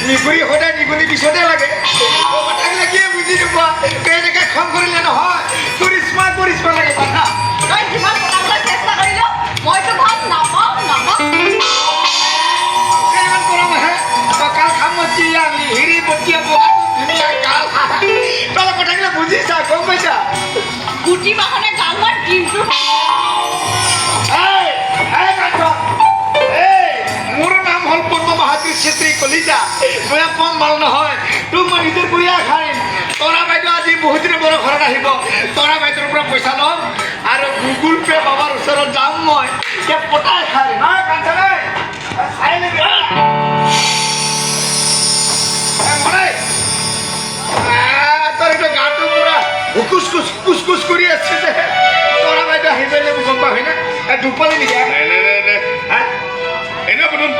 নিগুৰি সদায় নিগুনি পিছতে লাগে কথাবিলাক কি বুজি নোপোৱা এনেকৈ খং কৰিলে নহয় কৰিশ্মা লাগে কথা তই যিমান পতাবলৈ চেষ্টা কৰিলেও মইতো ভাত নাপাওঁ ইমান গৰম আহে কাল খামতি আমি হিৰি বতিয়া বগাটো ধুনীয়া কাল তই কথাবিলাক বুজিছা গম পাইছা গুটি বাহনে গালমাৰ দিনটো মোৰ নাম হ'ল পদ্ম বাহাদুৰ ছেত্ৰী কলিতা মই কম ভাল নহয় তোক মই নিজে বুঢ়িয়া খাইম তৰা বাইদেউ আজি বহুত দিনৰ পৰা ঘৰত আহিব তৰা বাইদেউৰ পৰা পইচা ল'ম আৰু গুগল পে' বাবাৰ ওচৰত যাম মই এতিয়া পতাই খাই তোৰ এইটো গাটো পুৰা হুকুচ কুচ কৰি আছে যে তৰা বাইদেউ আহি পেলাই মোক গম পাবি না দুপালি নেকি এনে বলুন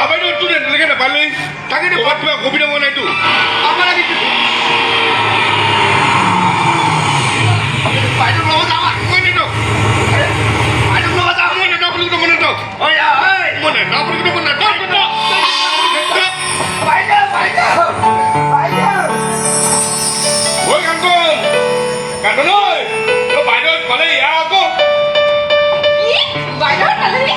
বাইদেউ তোৰ তেনেকৈ নাপালে তাকে ক'ৰবাত কিবা অসুবিধা হোৱা নাইতো আমাৰ বাইদেউ লগত যাম মই নেটক বাইদেউ লগত যাম মই নেটক বুলি মই নেটক মই নেটক বুলি মই নেটক বাইদেউ ঐ কান্দন ঐ তই বাইদেউ পালে ইয়াৰ আকৌ কি বাইদেউ পালেহি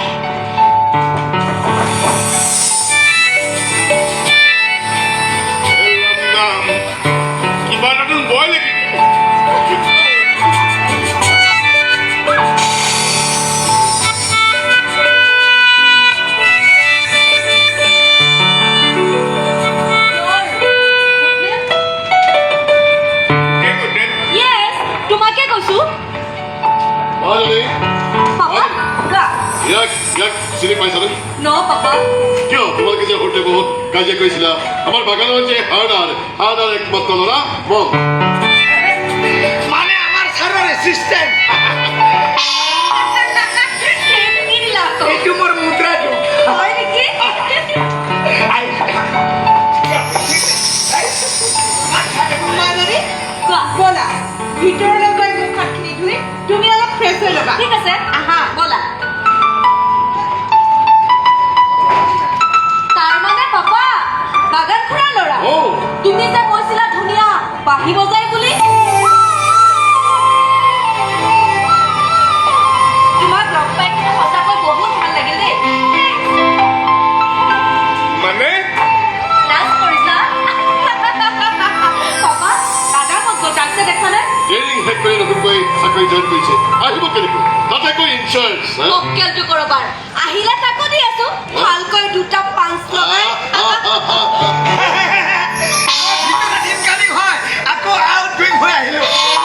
কিবা নতুন বয় নেকি তোমাকে কৈছো পাপা কোৱা ইয়াক চিনি পাইছানে ন পাপা কিয় তোমালোকে যে সৰুতে বহুত কাজিয়া কৰিছিলা আমাৰ বাগানৰ যে হাৰ্ডাৰ একমাত্ৰ ল'ৰা মন মানে আমাৰ ছাৰৰ এছিষ্টেণ্ট কি দিলা আকৌ এইটো মোৰ মুদ্ৰাটো হয় নেকি মাধুৰী কোৱা ব'লা ভিতৰলৈ গৈ মুখ হাতখিনি ধুই তুমি অলপ ফ্ৰেছ হৈ ল'বা ঠিক আছে আহা ব'লা তাৰমানে পাপা বাগান খুৰা ল'ৰা তুমি যে কৈছিলা ধুনীয়া বাঁহী বজাই বুলি তোমাক লগ পাই কিনে সঁচাকৈ বহুত ভাল লাগিল দেই মানে লাজ কৰিছা পাপা দাদা মোক গজাকছে দেখানে ট্ৰেইনিং শেষ কৰি নতুনকৈ চাকৰি জইন কৰিছে আহিব কেনেকৈ তাতে কৈ ইনচাৰ্জ মক্কেলটো কৰবাৰ আহিলে তাকো দি আছো ভালকৈ দুটা পাঁচ লগাই ইনকামিং হয় আকৌ আউটগোয়িং হৈ আহিলোঁ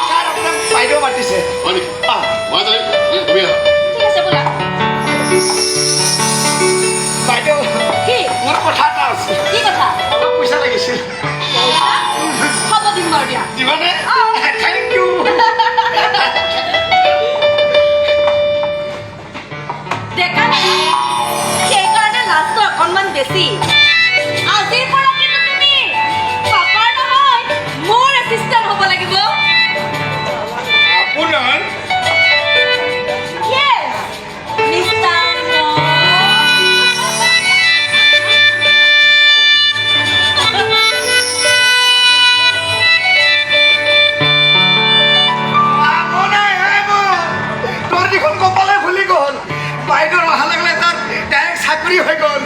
ছাৰ আপোনাক বাইদেউ মাতিছে হয় নেকি মই জানি তুমি আহা ঠিক আছে বোলা বাইদেউ কি মোৰ কথা এটা আছে কি কথা অলপ পইচা লাগিছিল হ'ব দিম বাৰু দিয়া দিবানে থেংক ইউ ডেকা সেইকাৰণে লাজটো অকণমান বেছি আজিৰ পৰা কিন্তু তুমি পাপাৰ নহয় মোৰ এছিষ্টেণ্ট হ'ব লাগিব আপোনাৰ Yes, Mr. তোৰ দেখোন কপালে ফুলি গ'ল বাইদেউৰ অহা লাগিলে তাত ডাইৰেক্ট চাকৰি হৈ গ'ল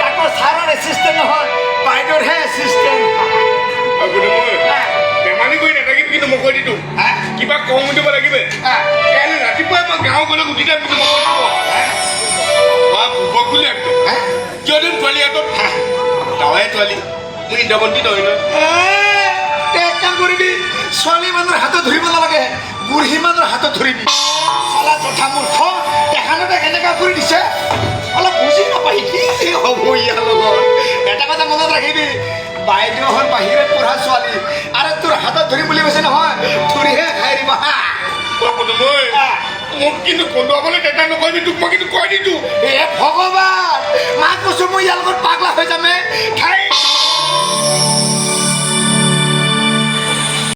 আকৌ ছাৰৰ এছিষ্টেণ্ট নহয় বাইদেউৰহে এছিষ্টেণ্ট আপুনি মই বেমাৰী কৰি নাথাকিবি কিন্তু মই কৈ দিছোঁ কিবা কম দিব লাগিব কাইলৈ ৰাতিপুৱাই মই গাঁও গ'লে উঠি যাম কিন্তু মই কৈ দিব ভোক বুলি একদম কিয় দিম ছোৱালী হাতত তাৱাই ছোৱালী মোৰ ইন্দ্ৰাৱন্তী নহয় নহয় এক কাম কৰিবি ছোৱালী মানুহৰ হাতত ধৰিব নালাগে বুঢ়ী মানুহৰ হাতত ধৰিবি চলা কথা মূৰ্খ এখানতে কেনেকুৱা কৰি দিছে অলপ বুজি নাপাই কি হ'ব ইয়াৰ লগত এটা কথা মনত ৰাখিবি বাইদেউ হ'ল বাহিৰত পঢ়া ছোৱালী আৰু তোৰ হাতত ধৰিম বুলি কৈছে নহয় ধৰিহে খাই দিব হা মই মোক কিন্তু কন্দুৱাবলৈ চেষ্টা নকৰিবি তোক মই কিন্তু কৈ দিছোঁ ভগৱান মাক কৈছো মই ইয়াৰ লগত পাগলা হৈ যামে খাই